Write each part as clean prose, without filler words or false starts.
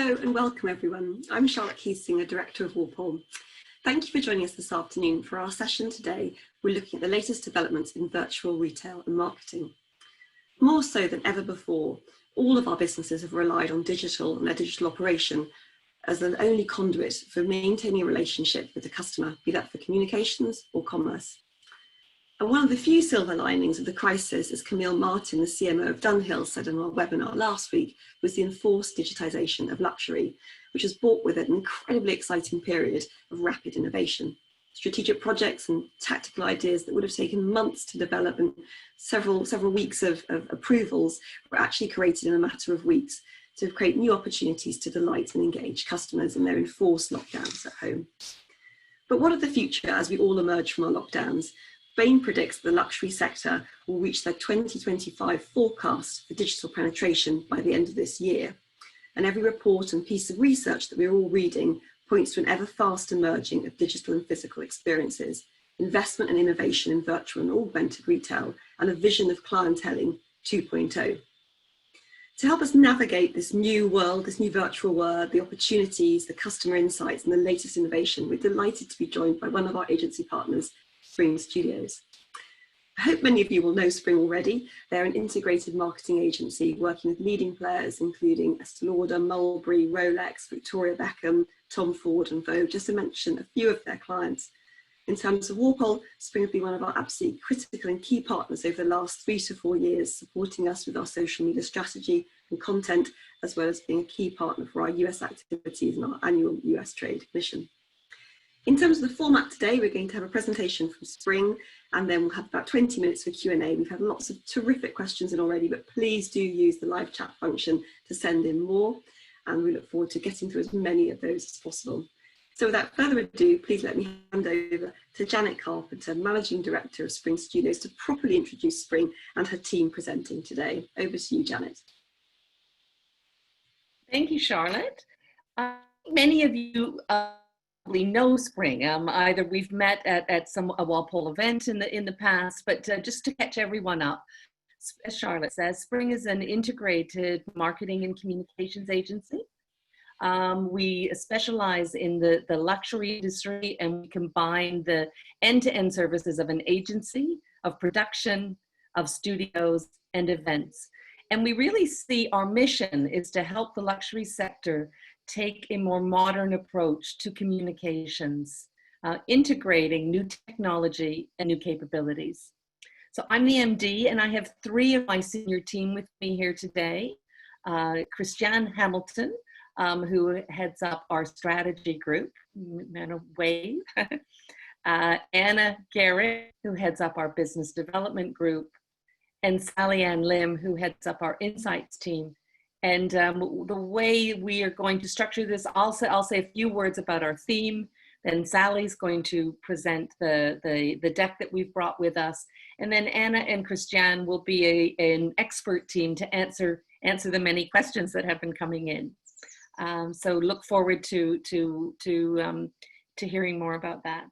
Hello and welcome everyone. I'm Charlotte Keesinger, Director of Walpole. Thank you for joining us this afternoon for our session today. We're looking at the latest developments in virtual retail and marketing. More so than ever before, all of our businesses have relied on digital and their digital operation as the only conduit for maintaining a relationship with the customer, be that for communications or commerce. And one of the few silver linings of the crisis, as Camille Martin, the CMO of Dunhill, said in our webinar last week, was the enforced digitisation of luxury, which has brought with it an incredibly exciting period of rapid innovation. Strategic projects and tactical ideas that would have taken months to develop and several weeks of approvals were actually created in a matter of weeks to create new opportunities to delight and engage customers in their enforced lockdowns at home. But what of the future as we all emerge from our lockdowns? Bain predicts the luxury sector will reach their 2025 forecast for digital penetration by the end of this year. And every report and piece of research that we're all reading points to an ever faster merging of digital and physical experiences, investment and innovation in virtual and augmented retail, and a vision of clienteling 2.0. To help us navigate this new world, this new virtual world, the opportunities, the customer insights, and the latest innovation, we're delighted to be joined by one of our agency partners, Spring Studios. I hope many of you will know Spring already. They're an integrated marketing agency working with leading players including Estee Lauder, Mulberry, Rolex, Victoria Beckham, Tom Ford and Vogue, just to mention a few of their clients. In terms of Walpole, Spring have been one of our absolutely critical and key partners over the last 3 to 4 years, supporting us with our social media strategy and content, as well as being a key partner for our US activities and our annual US trade mission. In terms of the format today, we're going to have a presentation from Spring, and then we'll have about 20 minutes for Q&A. We've had lots of terrific questions in already, but please do use the live chat function to send in more, and we look forward to getting through as many of those as possible. So without further ado, please let me hand over to Janet Carpenter, Managing Director of Spring Studios, to properly introduce Spring and her team presenting today. Over to you, Janet. Thank you, Charlotte. Many of you know Spring. Either we've met at a Walpole event in the past, but just to catch everyone up, as Charlotte says, Spring is an integrated marketing and communications agency. We specialize in the luxury industry, and we combine the end-to-end services of an agency, of production, of studios and events. And we really see our mission is to help the luxury sector take a more modern approach to communications, integrating new technology and new capabilities. So I'm the MD, and I have 3 of my senior team with me here today. Christiane Hamilton, who heads up our strategy group, wave. Anna Garrett, who heads up our business development group, and Sally Ann Lim, who heads up our insights team. And the way we are going to structure this, I'll say a few words about our theme. Then Sally's going to present the deck that we've brought with us. And then Anna and Christiane will be an expert team to answer the many questions that have been coming in. So look forward to hearing more about that.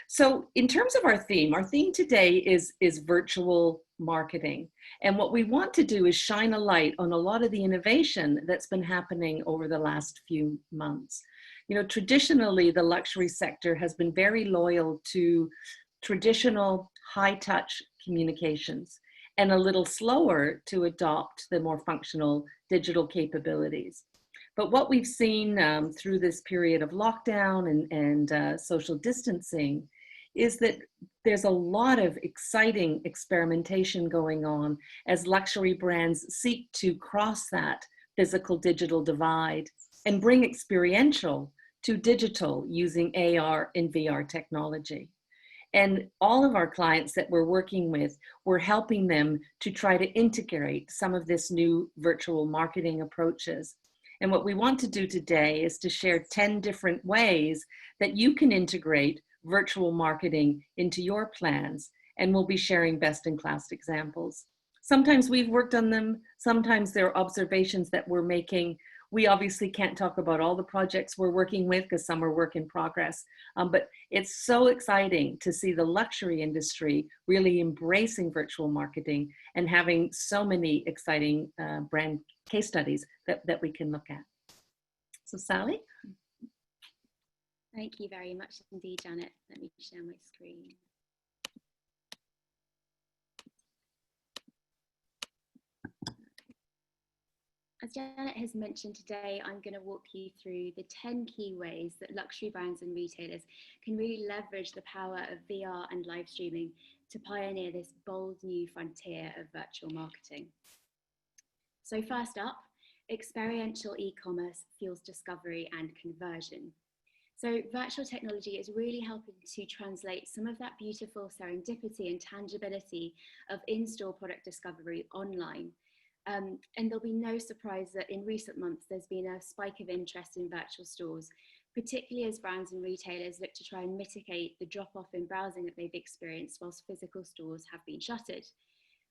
So in terms of our theme today is virtual marketing. And what we want to do is shine a light on a lot of the innovation that's been happening over the last few months. You know, traditionally, the luxury sector has been very loyal to traditional high-touch communications and a little slower to adopt the more functional digital capabilities. But what we've seen through this period of lockdown and social distancing is that there's a lot of exciting experimentation going on as luxury brands seek to cross that physical digital divide and bring experiential to digital using AR and VR technology. And all of our clients that we're working with, we're helping them to try to integrate some of this new virtual marketing approaches. And what we want to do today is to share 10 different ways that you can integrate virtual marketing into your plans, and we'll be sharing best-in-class examples. Sometimes we've worked on them, sometimes there are observations that we're making. We obviously can't talk about all the projects we're working with because some are work in progress, but it's so exciting to see the luxury industry really embracing virtual marketing and having so many exciting brand case studies that we can look at. So Sally? Thank you very much indeed, Janet. Let me share my screen. As Janet has mentioned today, I'm going to walk you through the 10 key ways that luxury brands and retailers can really leverage the power of VR and live streaming to pioneer this bold new frontier of virtual marketing. So first up, experiential e-commerce fuels discovery and conversion. So virtual technology is really helping to translate some of that beautiful serendipity and tangibility of in-store product discovery online. And there'll be no surprise that in recent months, there's been a spike of interest in virtual stores, particularly as brands and retailers look to try and mitigate the drop-off in browsing that they've experienced whilst physical stores have been shuttered.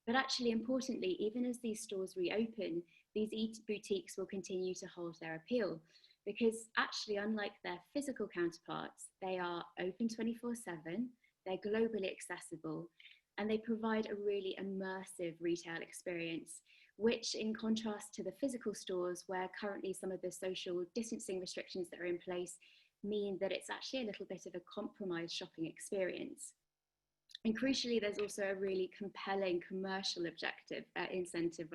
But actually, importantly, even as these stores reopen, these boutiques will continue to hold their appeal because actually, unlike their physical counterparts, they are open 24/7, they're globally accessible, and they provide a really immersive retail experience, which in contrast to the physical stores where currently some of the social distancing restrictions that are in place mean that it's actually a little bit of a compromised shopping experience. And crucially, there's also a really compelling commercial incentive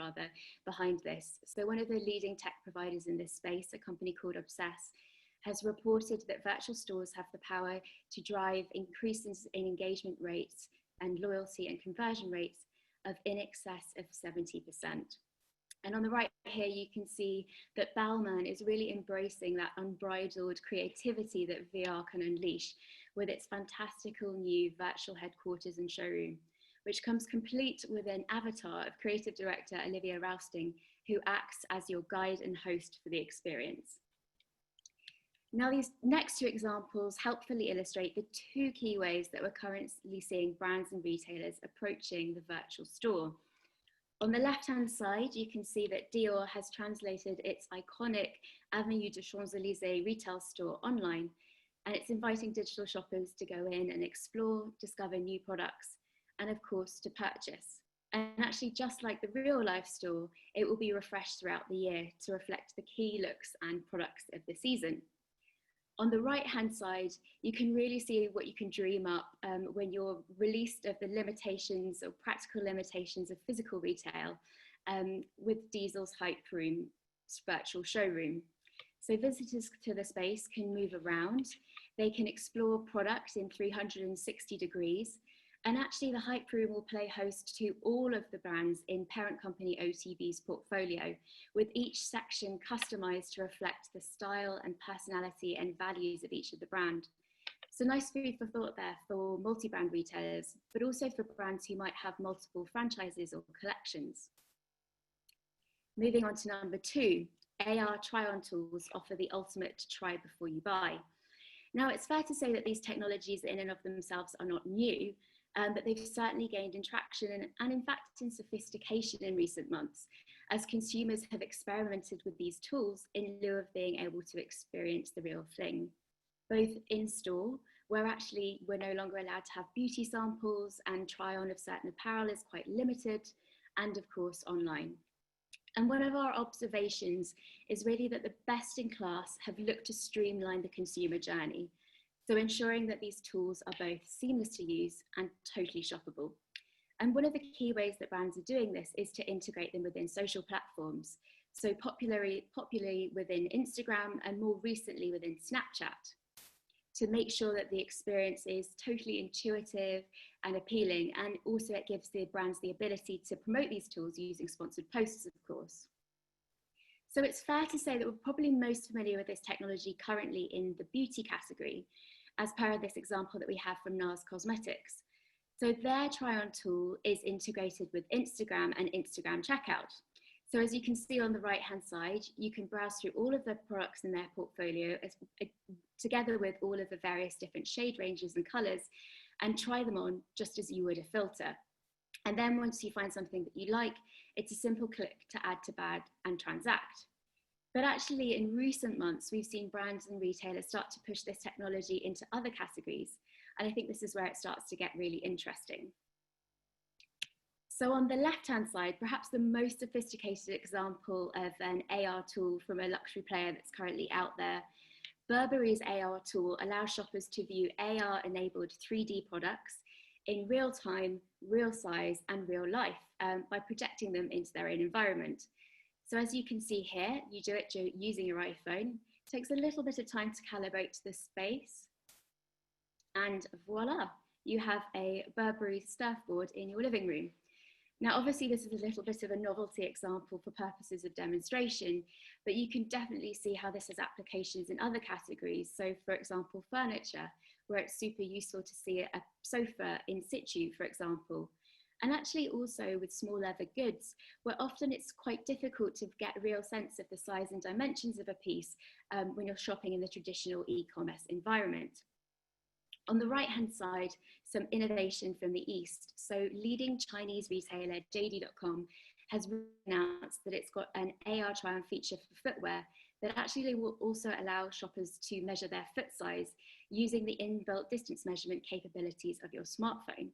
behind this. So one of the leading tech providers in this space, a company called Obsess, has reported that virtual stores have the power to drive increases in engagement rates and loyalty and conversion rates of in excess of 70%. And on the right here, you can see that Bauman is really embracing that unbridled creativity that VR can unleash with its fantastical new virtual headquarters and showroom, which comes complete with an avatar of creative director Olivia Rousting, who acts as your guide and host for the experience. Now, these next two examples helpfully illustrate the two key ways that we're currently seeing brands and retailers approaching the virtual store. On the left-hand side, you can see that Dior has translated its iconic Avenue de Champs-Élysées retail store online, and it's inviting digital shoppers to go in and explore, discover new products, and of course, to purchase. And actually, just like the real life store, it will be refreshed throughout the year to reflect the key looks and products of the season. On the right-hand side, you can really see what you can dream up when you're released of the limitations or practical limitations of physical retail with Diesel's Hype Room virtual showroom. So visitors to the space can move around, they can explore products in 360 degrees, and actually the Hype Room will play host to all of the brands in parent company OTB's portfolio, with each section customized to reflect the style and personality and values of each of the brand. So nice food for thought there for multi-brand retailers, but also for brands who might have multiple franchises or collections. Moving on to number 2, AR try-on tools offer the ultimate try before you buy. Now, it's fair to say that these technologies in and of themselves are not new, but they've certainly gained in traction and in fact in sophistication in recent months, as consumers have experimented with these tools in lieu of being able to experience the real thing, both in store, where actually we're no longer allowed to have beauty samples and try on of certain apparel is quite limited, and of course online. And one of our observations is really that the best in class have looked to streamline the consumer journey, so ensuring that these tools are both seamless to use and totally shoppable. And one of the key ways that brands are doing this is to integrate them within social platforms. So popularly within Instagram and more recently within Snapchat, to make sure that the experience is totally intuitive and appealing. And also it gives the brands the ability to promote these tools using sponsored posts, of course. So it's fair to say that we're probably most familiar with this technology currently in the beauty category, as per this example that we have from NARS Cosmetics. So their try-on tool is integrated with Instagram and Instagram checkout. So as you can see on the right-hand side, you can browse through all of the products in their portfolio together with all of the various different shade ranges and colors and try them on just as you would a filter. And then once you find something that you like, it's a simple click to add to bag and transact. But actually in recent months, we've seen brands and retailers start to push this technology into other categories. And I think this is where it starts to get really interesting. So on the left-hand side, perhaps the most sophisticated example of an AR tool from a luxury player that's currently out there, Burberry's AR tool allows shoppers to view AR-enabled 3D products in real time, real size, and real life by projecting them into their own environment. So as you can see here, you do it using your iPhone. It takes a little bit of time to calibrate the space, and voila, you have a Burberry surfboard in your living room. Now, obviously, this is a little bit of a novelty example for purposes of demonstration, but you can definitely see how this has applications in other categories. So, for example, furniture, where it's super useful to see a sofa in situ, for example. And actually also with small leather goods, where often it's quite difficult to get a real sense of the size and dimensions of a piece when you're shopping in the traditional e-commerce environment. On the right-hand side, some innovation from the East. So leading Chinese retailer JD.com has announced that it's got an AR try-on feature for footwear that actually will also allow shoppers to measure their foot size using the inbuilt distance measurement capabilities of your smartphone.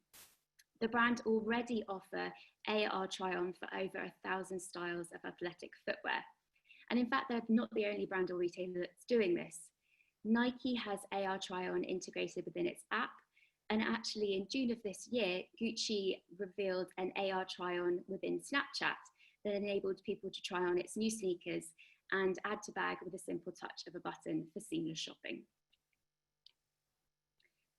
The brand already offer AR try-on for over 1,000 styles of athletic footwear. And in fact, they're not the only brand or retailer that's doing this. Nike has AR try-on integrated within its app. And actually in June of this year, Gucci revealed an AR try-on within Snapchat that enabled people to try on its new sneakers and add to bag with a simple touch of a button for seamless shopping.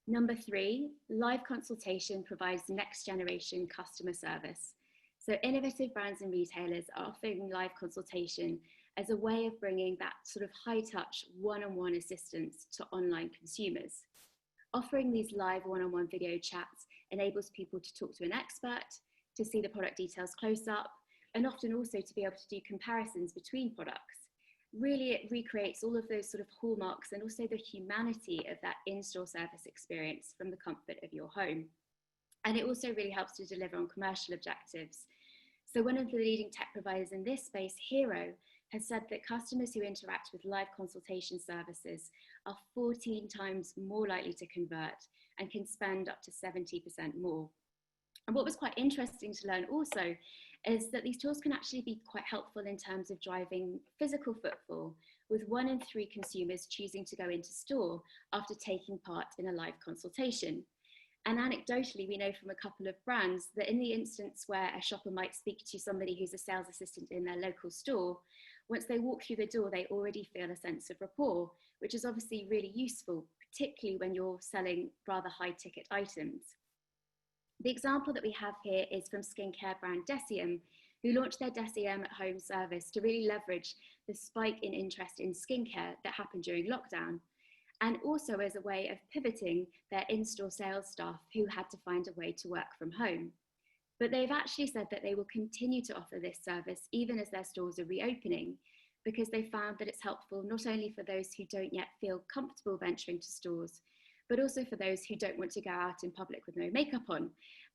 Number 3, live consultation provides next generation customer service. So innovative brands and retailers are offering live consultation as a way of bringing that sort of high touch one-on-one assistance to online consumers. Offering these live one-on-one video chats enables people to talk to an expert, to see the product details close up, and often also to be able to do comparisons between products. Really, it recreates all of those sort of hallmarks and also the humanity of that in-store service experience from the comfort of your home. And it also really helps to deliver on commercial objectives. So one of the leading tech providers in this space, Hero, has said that customers who interact with live consultation services are 14 times more likely to convert and can spend up to 70% more. And what was quite interesting to learn also is that these tools can actually be quite helpful in terms of driving physical footfall, with 1 in 3 consumers choosing to go into store after taking part in a live consultation. And anecdotally, we know from a couple of brands that in the instance where a shopper might speak to somebody who's a sales assistant in their local store, once they walk through the door, they already feel a sense of rapport, which is obviously really useful, particularly when you're selling rather high ticket items. The example that we have here is from skincare brand Deciem, who launched their Deciem at home service to really leverage the spike in interest in skincare that happened during lockdown, and also as a way of pivoting their in-store sales staff who had to find a way to work from home. But they've actually said that they will continue to offer this service even as their stores are reopening, because they found that it's helpful not only for those who don't yet feel comfortable venturing to stores, but also for those who don't want to go out in public with no makeup on.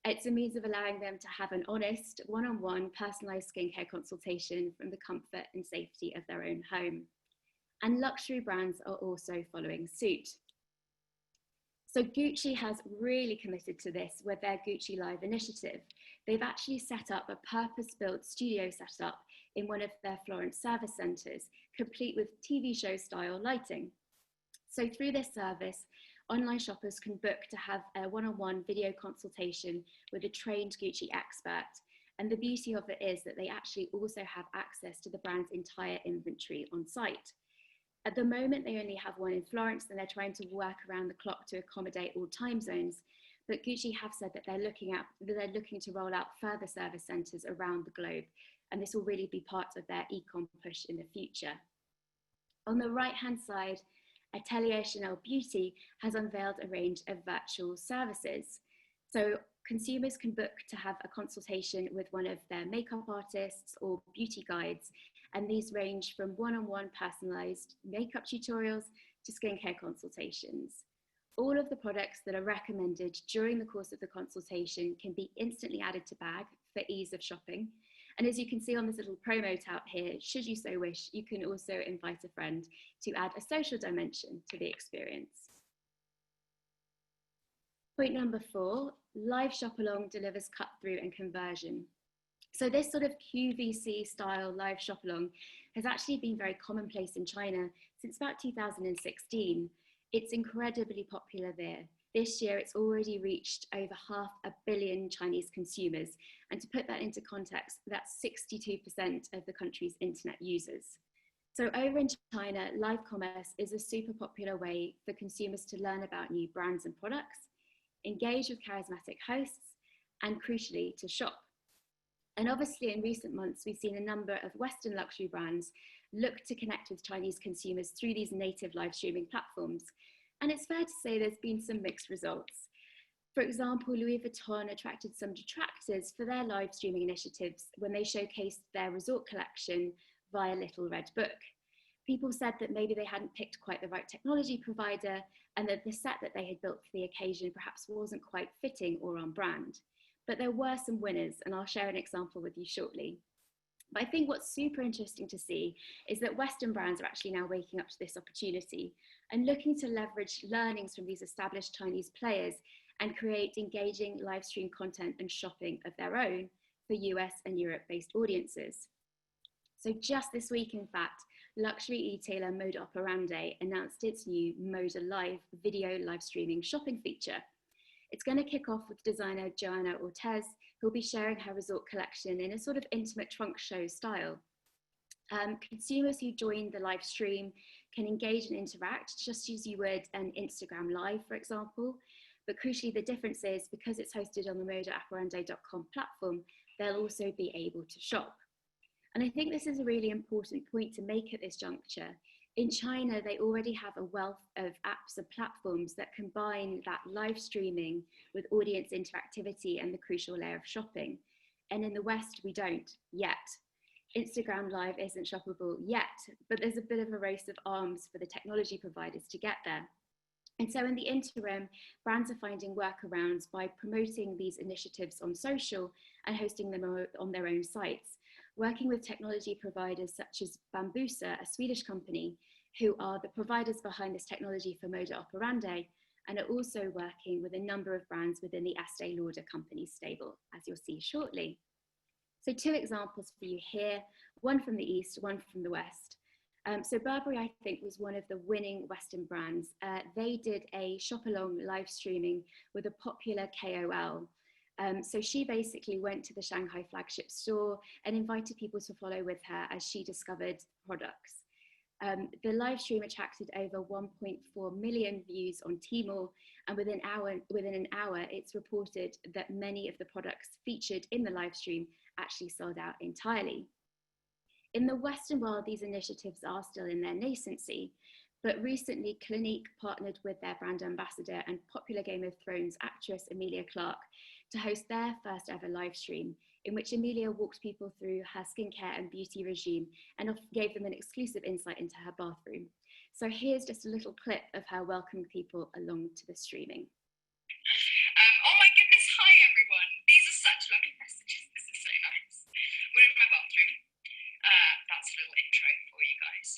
It's a means of allowing them to have an honest, one-on-one personalized skincare consultation from the comfort and safety of their own home. And luxury brands are also following suit. So Gucci has really committed to this with their Gucci Live initiative. They've actually set up a purpose-built studio setup in one of their Florence service centers, complete with TV show style lighting. So through this service, online shoppers can book to have a one-on-one video consultation with a trained Gucci expert. And the beauty of it is that they actually also have access to the brand's entire inventory on site. At the moment, they only have one in Florence, and they're trying to work around the clock to accommodate all time zones. But Gucci have said that they're looking to roll out further service centers around the globe. And this will really be part of their e-com push in the future. On the right-hand side, Atelier Chanel Beauty has unveiled a range of virtual services. So consumers can book to have a consultation with one of their makeup artists or beauty guides. And these range from one-on-one personalized makeup tutorials to skincare consultations. All of the products that are recommended during the course of the consultation can be instantly added to bag for ease of shopping. And as you can see on this little promo tab here, should you so wish, you can also invite a friend to add a social dimension to the experience. Point number 4, live shop along delivers cut through and conversion. So this sort of QVC style live shop along has actually been very commonplace in China since about 2016. It's incredibly popular there. This year, it's already reached over 500 million Chinese consumers. And to put that into context, that's 62% of the country's internet users. So over in China, live commerce is a super popular way for consumers to learn about new brands and products, engage with charismatic hosts, and crucially, to shop. And obviously in recent months, we've seen a number of Western luxury brands look to connect with Chinese consumers through these native live streaming platforms. And it's fair to say there's been some mixed results. For example, Louis Vuitton attracted some detractors for their live streaming initiatives when they showcased their resort collection via Little Red Book. People said that maybe they hadn't picked quite the right technology provider and that the set that they had built for the occasion perhaps wasn't quite fitting or on brand. But there were some winners, and I'll share an example with you shortly. But I think what's super interesting to see is that Western brands are actually now waking up to this opportunity and looking to leverage learnings from these established Chinese players and create engaging live stream content and shopping of their own for US and Europe-based audiences. So just this week, in fact, luxury e-tailer Moda Operandi announced its new Moda Live video live streaming shopping feature. It's going to kick off with designer Joanna Ortez, who'll be sharing her resort collection in a sort of intimate trunk show style. Consumers who join the live stream can engage and interact just as you would an Instagram Live, for example. But crucially, the difference is because it's hosted on the modaoperandi.com platform, they'll also be able to shop. And I think this is a really important point to make at this juncture. In China, they already have a wealth of apps and platforms that combine that live streaming with audience interactivity and the crucial layer of shopping. And in the West, we don't yet. Instagram Live isn't shoppable yet, but there's a bit of a race of arms for the technology providers to get there. And so in the interim, brands are finding workarounds by promoting these initiatives on social and hosting them on their own sites, working with technology providers such as Bambusa, a Swedish company, who are the providers behind this technology for Moda Operandi, and are also working with a number of brands within the Estee Lauder company stable, as you'll see shortly. So 2 examples for you here, one from the East, one from the West. So Burberry, I think, was one of the winning Western brands. They did a shop along live streaming with a popular KOL. So she basically went to the Shanghai flagship store and invited people to follow with her as she discovered products. The live stream attracted over 1.4 million views on Tmall, and within an hour, it's reported that many of the products featured in the live stream actually sold out entirely. In the Western world, these initiatives are still in their nascency, but recently Clinique partnered with their brand ambassador and popular Game of Thrones actress Emilia Clarke to host their first ever live stream, in which Emilia walked people through her skincare and beauty regime and gave them an exclusive insight into her bathroom. So here's just a little clip of her welcoming people along to the streaming. Oh my goodness, hi everyone. These are such lovely messages. This is so nice. We're in my bathroom. That's a little intro for you guys.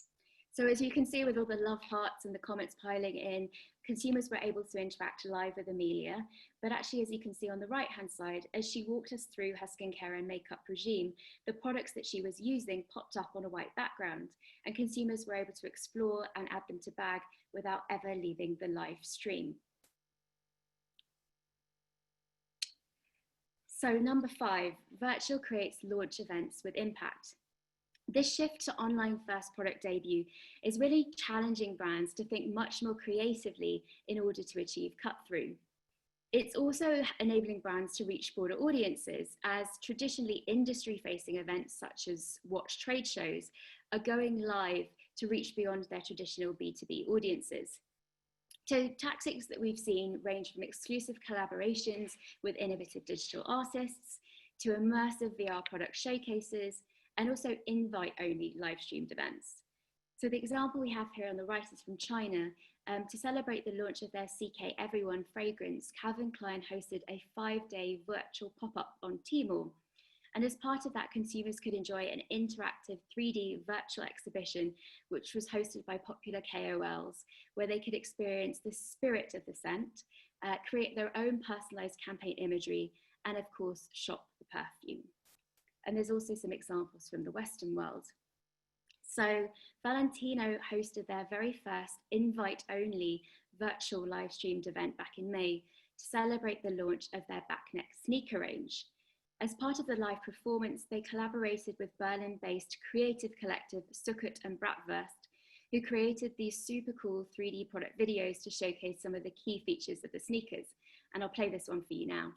So as you can see, with all the love hearts and the comments piling in, consumers were able to interact live with Emilia. But actually, as you can see on the right-hand side, as she walked us through her skincare and makeup regime, the products that she was using popped up on a white background, and consumers were able to explore and add them to bag without ever leaving the live stream. So number 5, virtual creates launch events with impact. This shift to online first product debut is really challenging brands to think much more creatively in order to achieve cut-through. It's also enabling brands to reach broader audiences, as traditionally industry-facing events such as watch trade shows are going live to reach beyond their traditional B2B audiences. So tactics that we've seen range from exclusive collaborations with innovative digital artists to immersive VR product showcases, and also invite-only live streamed events. So the example we have here on the right is from China. To celebrate the launch of their CK Everyone fragrance, Calvin Klein hosted a 5-day virtual pop-up on Tmall. And as part of that, consumers could enjoy an interactive 3D virtual exhibition, which was hosted by popular KOLs, where they could experience the spirit of the scent, create their own personalized campaign imagery, and of course, shop the perfume. And there's also some examples from the Western world. So Valentino hosted their very first invite-only virtual live-streamed event back in May to celebrate the launch of their backneck sneaker range. As part of the live performance, they collaborated with Berlin-based creative collective Sukkot and Bratwurst, who created these super cool 3D product videos to showcase some of the key features of the sneakers. And I'll play this one for you now.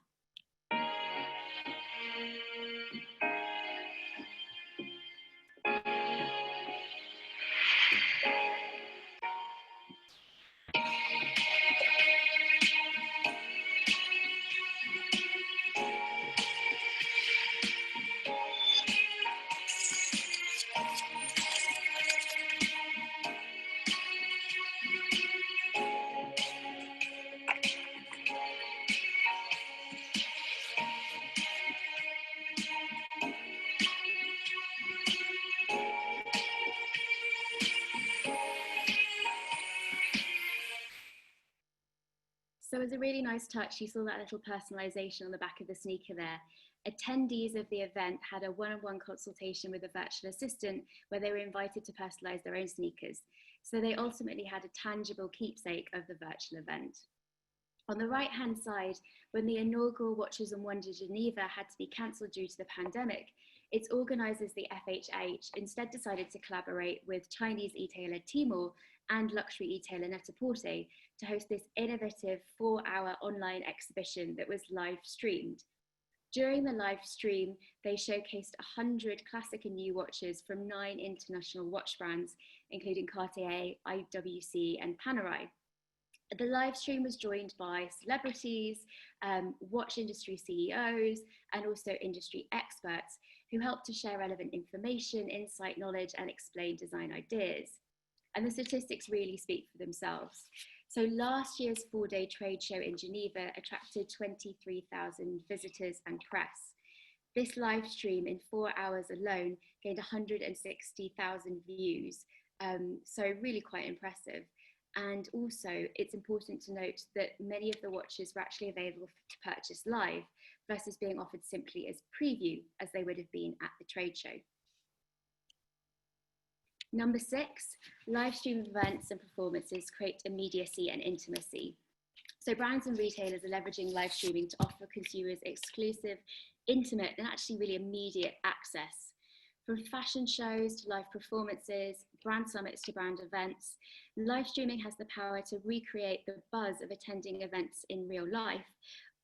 So as a really nice touch, you saw that little personalization on the back of the sneaker there. Attendees of the event had a one-on-one consultation with a virtual assistant where they were invited to personalize their own sneakers. So they ultimately had a tangible keepsake of the virtual event. On the right-hand side, when the inaugural Watches and Wonders Geneva had to be cancelled due to the pandemic, its organisers, the FHH, instead decided to collaborate with Chinese e-tailer Tmall and luxury e-tailer Net-a-Porter to host this innovative 4-hour online exhibition that was live streamed. During the live stream, they showcased 100 classic and new watches from 9 international watch brands, including Cartier, IWC, and Panerai. The live stream was joined by celebrities, watch industry CEOs, and also industry experts who helped to share relevant information, insight, knowledge, and explain design ideas. And the statistics really speak for themselves. So last year's 4-day trade show in Geneva attracted 23,000 visitors and press. This live stream in 4 hours alone gained 160,000 views. So really quite impressive. And also it's important to note that many of the watches were actually available to purchase live versus being offered simply as preview as they would have been at the trade show. Number 6, live stream events and performances create immediacy and intimacy. So brands and retailers are leveraging live streaming to offer consumers exclusive, intimate, and actually really immediate access. From fashion shows to live performances, brand summits to brand events, live streaming has the power to recreate the buzz of attending events in real life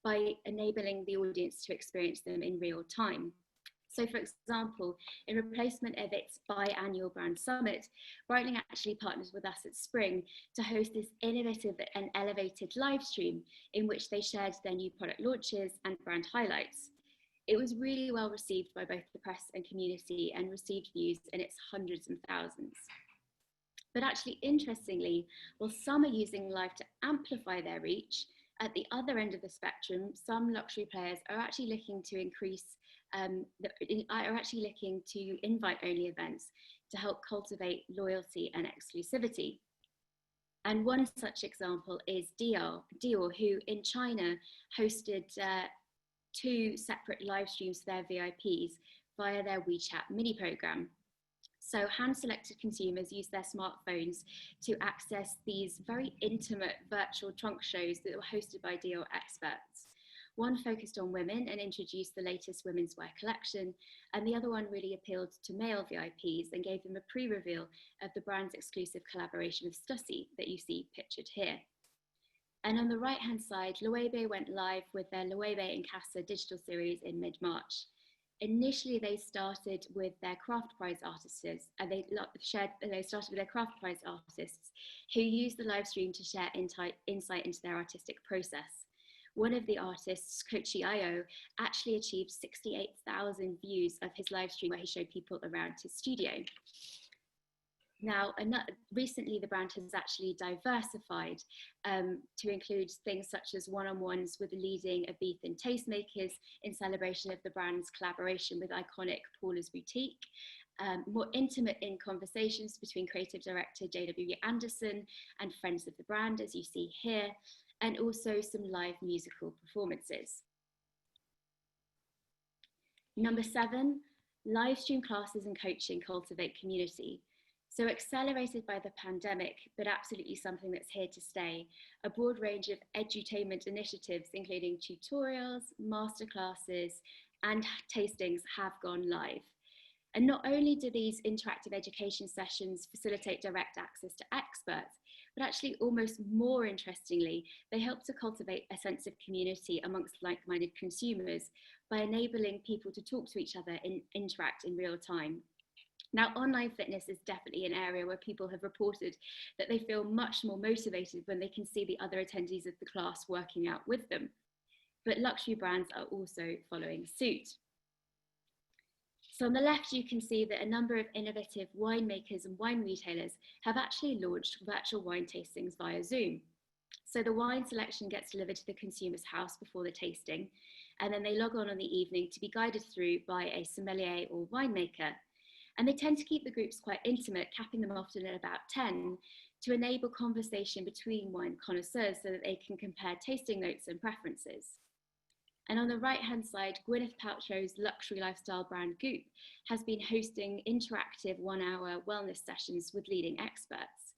by enabling the audience to experience them in real time. So for example, in replacement of its biannual brand summit, Breitling actually partners with us at Spring to host this innovative and elevated live stream in which they shared their new product launches and brand highlights. It was really well received by both the press and community and received views in its hundreds and thousands. But actually, interestingly, while some are using live to amplify their reach, at the other end of the spectrum, some luxury players are actually looking to invite-only events to help cultivate loyalty and exclusivity. And one such example is Dior, who in China hosted 2 separate live streams to their VIPs via their WeChat mini program. So hand-selected consumers use their smartphones to access these very intimate virtual trunk shows that were hosted by Dior experts. One focused on women and introduced the latest women's wear collection, and the other one really appealed to male VIPs and gave them a pre-reveal of the brand's exclusive collaboration with Stussy that you see pictured here. And on the right-hand side, Loewe went live with their Loewe in Casa digital series in mid-March. Initially, they started with their craft prize artists, and they started with their craft prize artists who used the live stream to share insight into their artistic process. One of the artists, Kochi Ayo, actually achieved 68,000 views of his live stream where he showed people around his studio. Now, recently the brand has actually diversified to include things such as one-on-ones with leading Ibiza tastemakers in celebration of the brand's collaboration with iconic Paula's Boutique, more intimate in conversations between creative director J.W. Anderson and friends of the brand, as you see here, and also some live musical performances. Number 7, live stream classes and coaching cultivate community. So accelerated by the pandemic, but absolutely something that's here to stay, a broad range of edutainment initiatives, including tutorials, masterclasses, and tastings have gone live. And not only do these interactive education sessions facilitate direct access to experts, but actually almost more interestingly, they help to cultivate a sense of community amongst like-minded consumers by enabling people to talk to each other and interact in real time. Now, online fitness is definitely an area where people have reported that they feel much more motivated when they can see the other attendees of the class working out with them. But luxury brands are also following suit. So on the left, you can see that a number of innovative winemakers and wine retailers have actually launched virtual wine tastings via Zoom. So the wine selection gets delivered to the consumer's house before the tasting, and then they log on the evening to be guided through by a sommelier or winemaker. And they tend to keep the groups quite intimate, capping them often at about 10 to enable conversation between wine connoisseurs so that they can compare tasting notes and preferences. And on the right-hand side, Gwyneth Paltrow's luxury lifestyle brand Goop has been hosting interactive 1-hour wellness sessions with leading experts.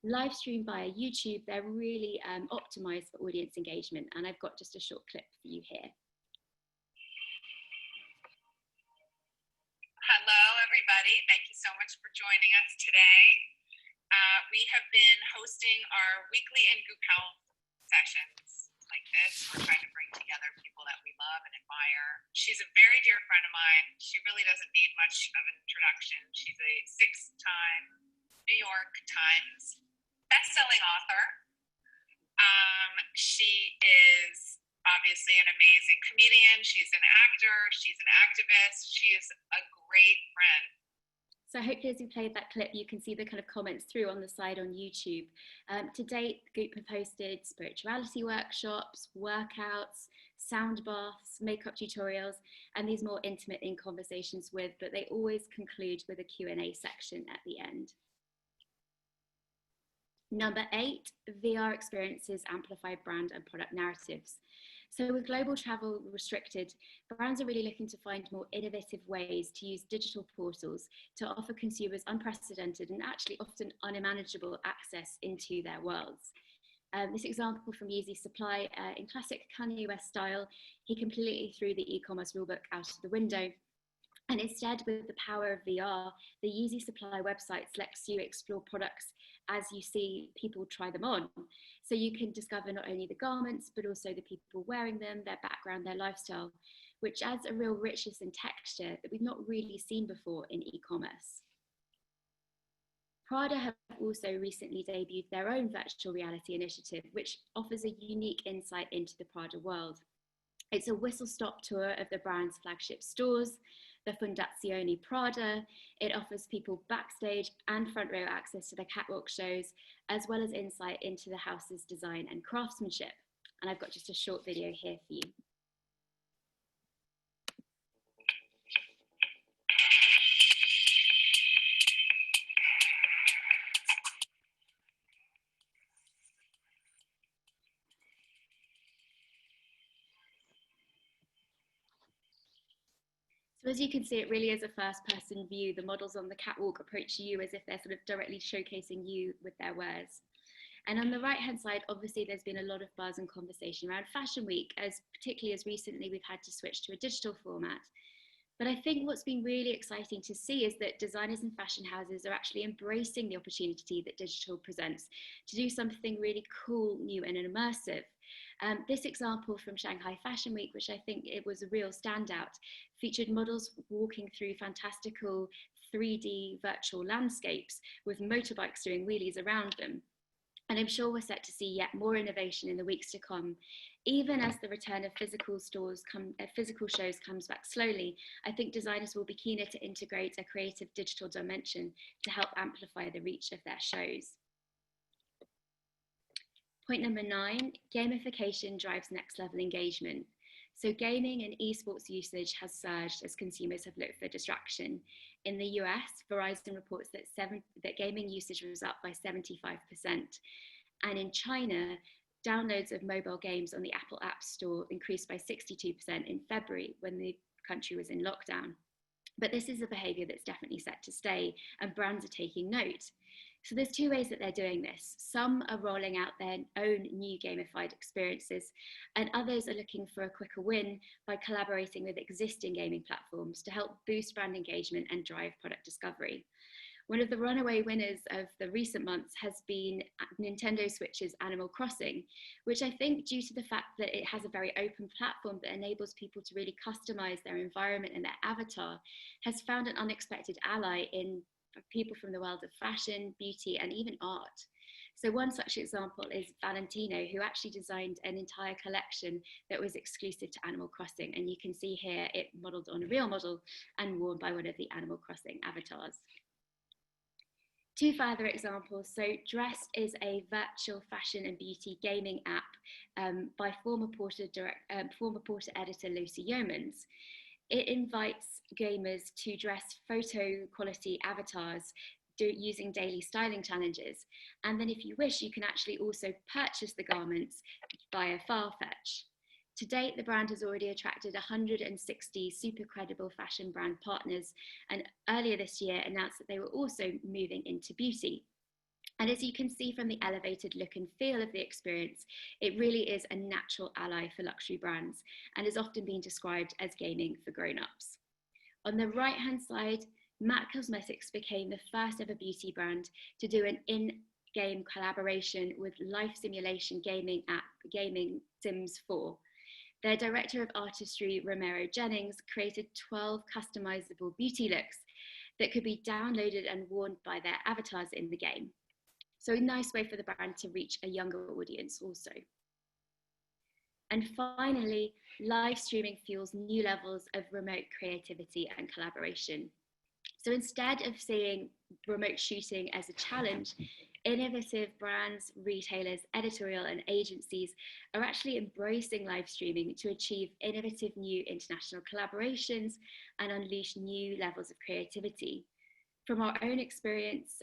Live streamed via YouTube, they're really optimized for audience engagement. And I've got just a short clip for you here. Hello, everybody. Thank you so much for joining us today. We have been hosting our weekly in Goop Health sessions like this. We're trying to bring together people that we love and admire. She's a very dear friend of mine. She really doesn't need much of an introduction. She's a 6-time New York Times best-selling author. She is obviously an amazing comedian. She's an actor. She's an activist. She is a great friend. So hopefully as you played that clip, you can see the kind of comments through on the side on YouTube. To date, the group have hosted spirituality workshops, workouts, sound baths, makeup tutorials, and these more intimate in conversations with, but they always conclude with a Q&A section at the end. Number 8, VR experiences amplify brand and product narratives. So with global travel restricted, brands are really looking to find more innovative ways to use digital portals to offer consumers unprecedented and actually often unmanageable access into their worlds. This example from Yeezy Supply, in classic Kanye West style, he completely threw the e-commerce rulebook out of the window. And instead, with the power of VR, the Yeezy Supply website lets you explore products as you see people try them on. So you can discover not only the garments, but also the people wearing them, their background, their lifestyle, which adds a real richness and texture that we've not really seen before in e-commerce. Prada have also recently debuted their own virtual reality initiative, which offers a unique insight into the Prada world. It's a whistle-stop tour of the brand's flagship stores, the Fondazione Prada. It offers people backstage and front row access to the catwalk shows, as well as insight into the house's design and craftsmanship. And I've got just a short video here for you. So as you can see, it really is a first-person view. The models on the catwalk approach you as if they're sort of directly showcasing you with their wares. And on the right-hand side, obviously, there's been a lot of buzz and conversation around Fashion Week, particularly as recently we've had to switch to a digital format. But I think what's been really exciting to see is that designers and fashion houses are actually embracing the opportunity that digital presents to do something really cool, new, and immersive. This example from Shanghai Fashion Week, which I think it was a real standout, featured models walking through fantastical 3D virtual landscapes with motorbikes doing wheelies around them. And I'm sure we're set to see yet more innovation in the weeks to come. Even as the return of physical shows comes back slowly, I think designers will be keener to integrate a creative digital dimension to help amplify the reach of their shows. Point number 9, gamification drives next level engagement. So gaming and esports usage has surged as consumers have looked for distraction. In the US, Verizon reports that gaming usage was up by 75%. And in China, Downloads of mobile games on the Apple App Store increased by 62% in February when the country was in lockdown. But this is a behaviour that's definitely set to stay, and brands are taking note. So there's two ways that they're doing this. Some are rolling out their own new gamified experiences, and others are looking for a quicker win by collaborating with existing gaming platforms to help boost brand engagement and drive product discovery. One of the runaway winners of the recent months has been Nintendo Switch's Animal Crossing, which I think, due to the fact that it has a very open platform that enables people to really customize their environment and their avatar, has found an unexpected ally in people from the world of fashion, beauty, and even art. So one such example is Valentino, who actually designed an entire collection that was exclusive to Animal Crossing. And you can see here it modeled on a real model and worn by one of the Animal Crossing avatars. Two further examples. So Dressed is a virtual fashion and beauty gaming app by former Porter editor Lucy Yeomans. It invites gamers to dress photo quality avatars using daily styling challenges. And then if you wish, you can actually also purchase the garments via Farfetch. To date, the brand has already attracted 160 super credible fashion brand partners, and earlier this year announced that they were also moving into beauty. And as you can see from the elevated look and feel of the experience, it really is a natural ally for luxury brands and has often been described as gaming for grown-ups. On the right-hand side, MAC Cosmetics became the first ever beauty brand to do an in-game collaboration with life simulation gaming app Gaming Sims 4. Their director of artistry, Romero Jennings, created 12 customizable beauty looks that could be downloaded and worn by their avatars in the game. So a nice way for the brand to reach a younger audience also. And finally, live streaming fuels new levels of remote creativity and collaboration. So instead of seeing remote shooting as a challenge, innovative brands, retailers, editorial and agencies are actually embracing live streaming to achieve innovative new international collaborations and unleash new levels of creativity. From our own experience,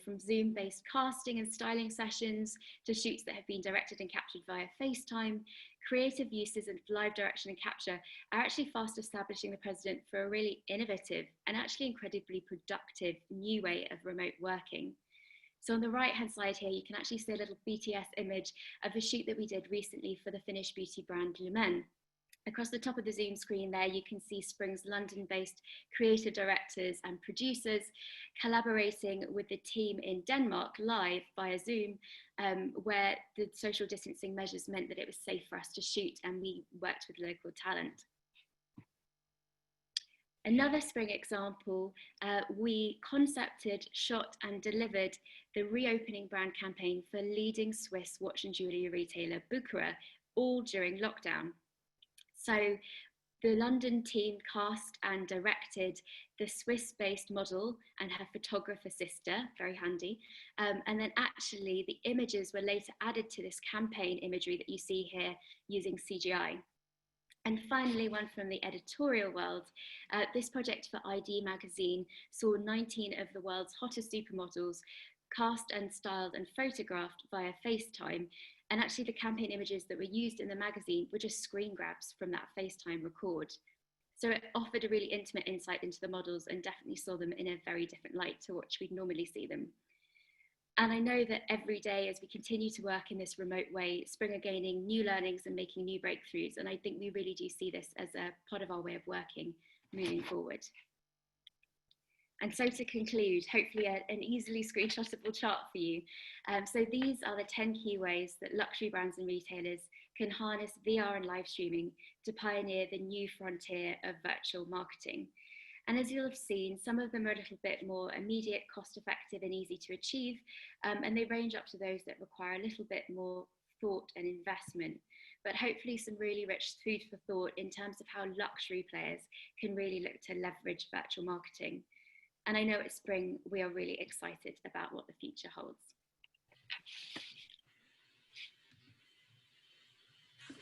from Zoom-based casting and styling sessions to shoots that have been directed and captured via FaceTime, creative uses of live direction and capture are actually fast establishing the precedent for a really innovative and actually incredibly productive new way of remote working. So on the right-hand side here, you can actually see a little BTS image of a shoot that we did recently for the Finnish beauty brand Lumen. Across the top of the Zoom screen there, you can see Spring's London-based creative directors and producers collaborating with the team in Denmark live via Zoom, where the social distancing measures meant that it was safe for us to shoot, and we worked with local talent. Another Spring example, we concepted, shot and delivered the reopening brand campaign for leading Swiss watch and jewellery retailer Bucherer, all during lockdown. So the London team cast and directed the Swiss-based model and her photographer sister, very handy. And then actually the images were later added to this campaign imagery that you see here using CGI. And finally, one from the editorial world, this project for ID magazine saw 19 of the world's hottest supermodels cast and styled and photographed via FaceTime. And actually the campaign images that were used in the magazine were just screen grabs from that FaceTime record. So it offered a really intimate insight into the models and definitely saw them in a very different light to what we'd normally see them. And I know that every day as we continue to work in this remote way, Spring are gaining new learnings and making new breakthroughs. And I think we really do see this as a part of our way of working moving forward. And so to conclude, hopefully an easily screenshotable chart for you. So these are the 10 key ways that luxury brands and retailers can harness VR and live streaming to pioneer the new frontier of virtual marketing. And as you'll have seen, some of them are a little bit more immediate, cost-effective and easy to achieve, and they range up to those that require a little bit more thought and investment, but hopefully some really rich food for thought in terms of how luxury players can really look to leverage virtual marketing. And I know at Spring, we are really excited about what the future holds.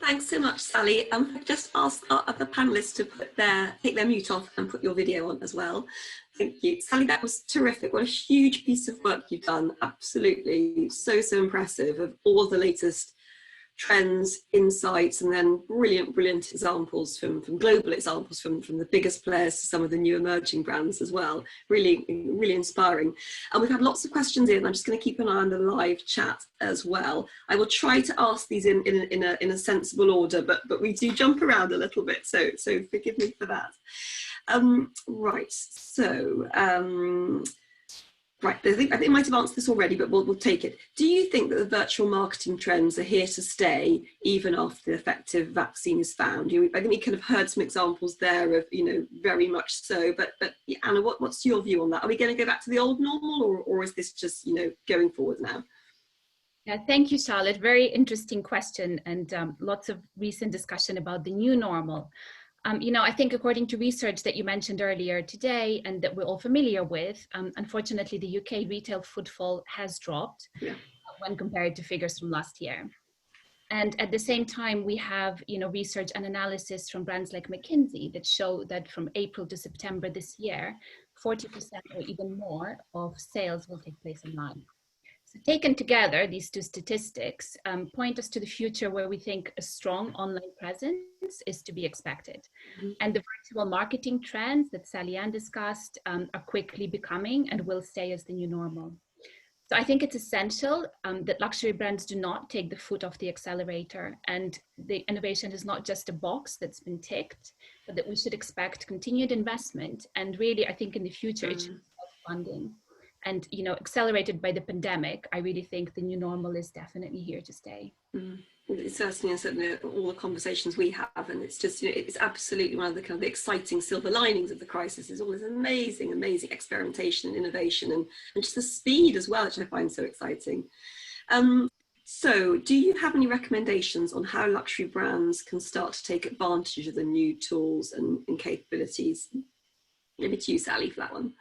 Thanks so much, Sally. I've just asked our other panelists to take their mute off and put your video on as well. Thank you. Sally, that was terrific. What a huge piece of work you've done. Absolutely so impressive, of all the latest trends, insights, and then brilliant examples from global examples from the biggest players to some of the new emerging brands as well. Really inspiring. And we've had lots of questions in. I'm just going to keep an eye on the live chat as well. I will try to ask these in a sensible order, but we do jump around a little bit, so forgive me for that. Right, so right, I think I might have answered this already, but we'll take it. Do you think that the virtual marketing trends are here to stay even after the effective vaccine is found? I think we kind of heard some examples there of, very much so, but Anna, what's your view on that? Are we going to go back to the old normal, or is this just, going forward now? Yeah, thank you, Charlotte. Very interesting question, and lots of recent discussion about the new normal. I think according to research that you mentioned earlier today and that we're all familiar with, unfortunately, the UK retail footfall has dropped when compared to figures from last year. And at the same time, we have, research and analysis from brands like McKinsey that show that from April to September this year, 40% or even more of sales will take place online. So taken together, these two statistics point us to the future where we think a strong online presence is to be expected. Mm-hmm. And the virtual marketing trends that Sally Ann discussed are quickly becoming and will stay as the new normal. So I think it's essential that luxury brands do not take the foot off the accelerator, and the innovation is not just a box that's been ticked, but that we should expect continued investment. And really, I think in the future, it should be self-funding. And, accelerated by the pandemic, I really think the new normal is definitely here to stay. Mm. It's certainly all the conversations we have, and it's just, it's absolutely one of the kind of the exciting silver linings of the crisis is all this amazing experimentation and innovation, and just the speed as well, which I find so exciting. So do you have any recommendations on how luxury brands can start to take advantage of the new tools and capabilities? Maybe to you, Sally, for that one.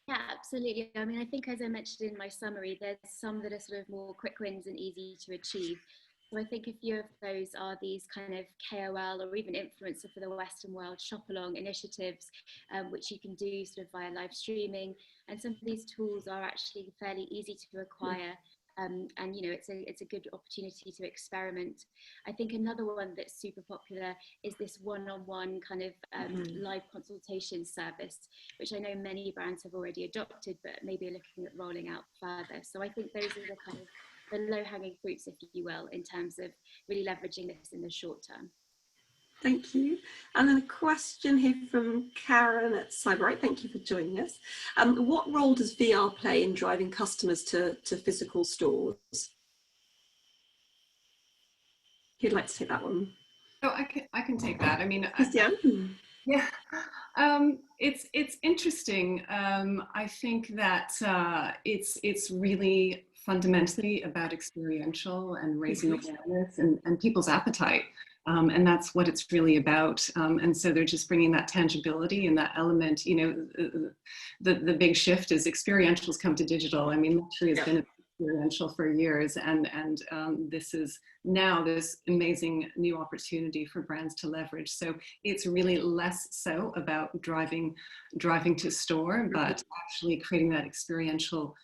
Yeah, absolutely. I mean, I think as I mentioned in my summary, there's some that are sort of more quick wins and easy to achieve. So I think a few of those are these kind of KOL or even influencer for the Western world shop along initiatives, which you can do sort of via live streaming. And some of these tools are actually fairly easy to acquire. And it's a good opportunity to experiment. I think another one that's super popular is this one-on-one kind of live consultation service, which I know many brands have already adopted, but maybe are looking at rolling out further. So I think those are the kind of the low-hanging fruits, if you will, in terms of really leveraging this in the short term. Thank you. And then a question here from Karen at Cyberite. Thank you for joining us. What role does VR play in driving customers to physical stores? Who'd like to take that one? Oh, I can take that. I mean, Christiane? Yeah, it's interesting. I think that it's really fundamentally about experiential and raising awareness and people's appetite. And that's what it's really about. And so they're just bringing that tangibility and that element. The big shift is experientials come to digital. I mean, luxury has been experiential for years, and this is now this amazing new opportunity for brands to leverage. So it's really less so about driving to store, but actually creating that experiential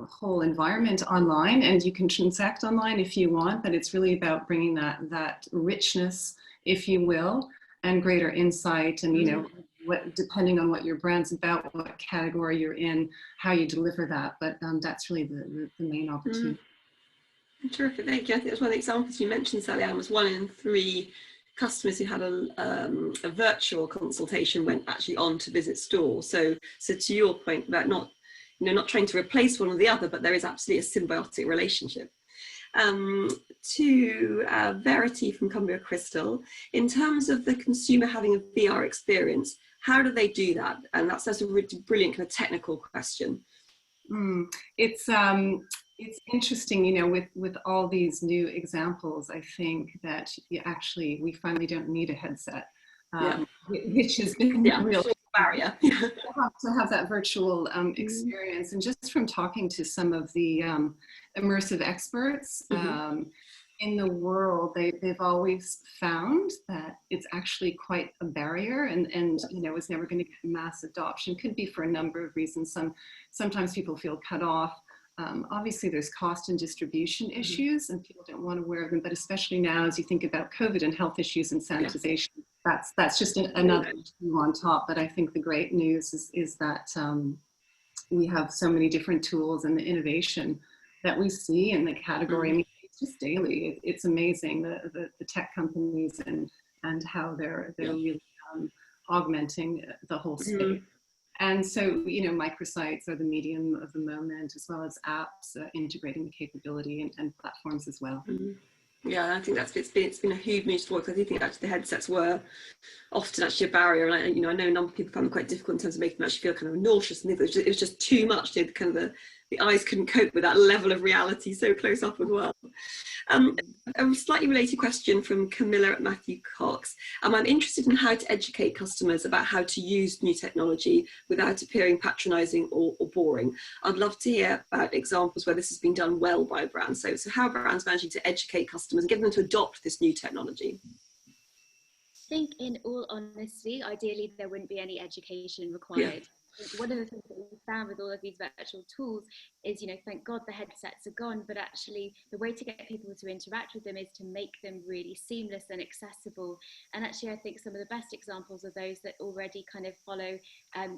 whole environment online, and you can transact online if you want, but it's really about bringing that richness, if you will, and greater insight, and what, depending on what your brand's about, what category you're in, how you deliver that. But that's really the main opportunity. Terrific, thank you. I think that's one of the examples you mentioned, Sally Ann, was 1 in 3 customers who had a virtual consultation went actually on to visit stores. So to your point about not trying to replace one or the other, but there is absolutely a symbiotic relationship. To Verity from Cumbria Crystal, in terms of the consumer having a VR experience, how do they do that? And that's a really brilliant kind of technical question. It's interesting, with all these new examples. I think that we finally don't need a headset, which has been a real barrier to have that virtual experience. And just from talking to some of the immersive experts in the world, they've always found that it's actually quite a barrier, and it's never going to get mass adoption. Could be for a number of reasons. Sometimes people feel cut off Obviously, there's cost and distribution issues, and people don't want to wear them. But especially now, as you think about COVID and health issues and sanitization, that's just another issue on top. But I think the great news is that we have so many different tools and the innovation that we see in the category. I mean, it's just daily. It's amazing the tech companies and how they're really augmenting the whole space. And so, you know, microsites are the medium of the moment, as well as apps integrating the capability and platforms as well. Yeah, I think it's been a huge move forward. I do think actually the headsets were often actually a barrier, and I know a number of people found them quite difficult in terms of making them actually feel kind of nauseous, and it was just too much. The eyes couldn't cope with that level of reality so close up as well. A slightly related question from Camilla at Matthew Cox. I'm interested in how to educate customers about how to use new technology without appearing patronising or boring. I'd love to hear about examples where this has been done well by brands. So how are brands managing to educate customers and get them to adopt this new technology? I think, in all honesty, ideally there wouldn't be any education required. One of the things that we found with all of these virtual tools is, you know, thank God the headsets are gone, but actually the way to get people to interact with them is to make them really seamless and accessible. And actually, I think some of the best examples are those that already kind of follow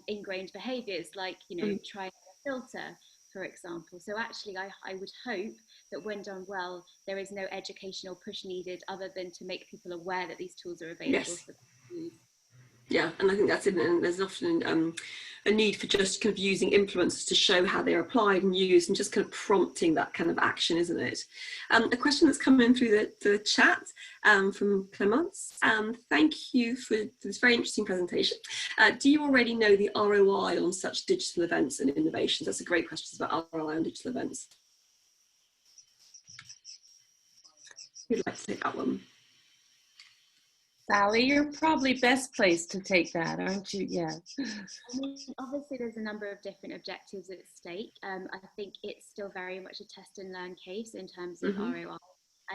ingrained behaviors, like, you know, try a filter, for example. So actually, I would hope that when done well, there is no educational push needed other than to make people aware that these tools are available for them to use. Yeah, and I think that's it. And there's often a need for just kind of using influencers to show how they're applied and used, and just kind of prompting that kind of action, isn't it? A question that's come in through the chat from Clemence. Thank you for this very interesting presentation. Do you already know the ROI on such digital events and innovations? That's a great question. It's about ROI on digital events. Who'd like to take that one? Sally, you're probably best placed to take that, aren't you? Yeah. I mean, obviously there's a number of different objectives at stake. I think it's still very much a test and learn case in terms of ROI.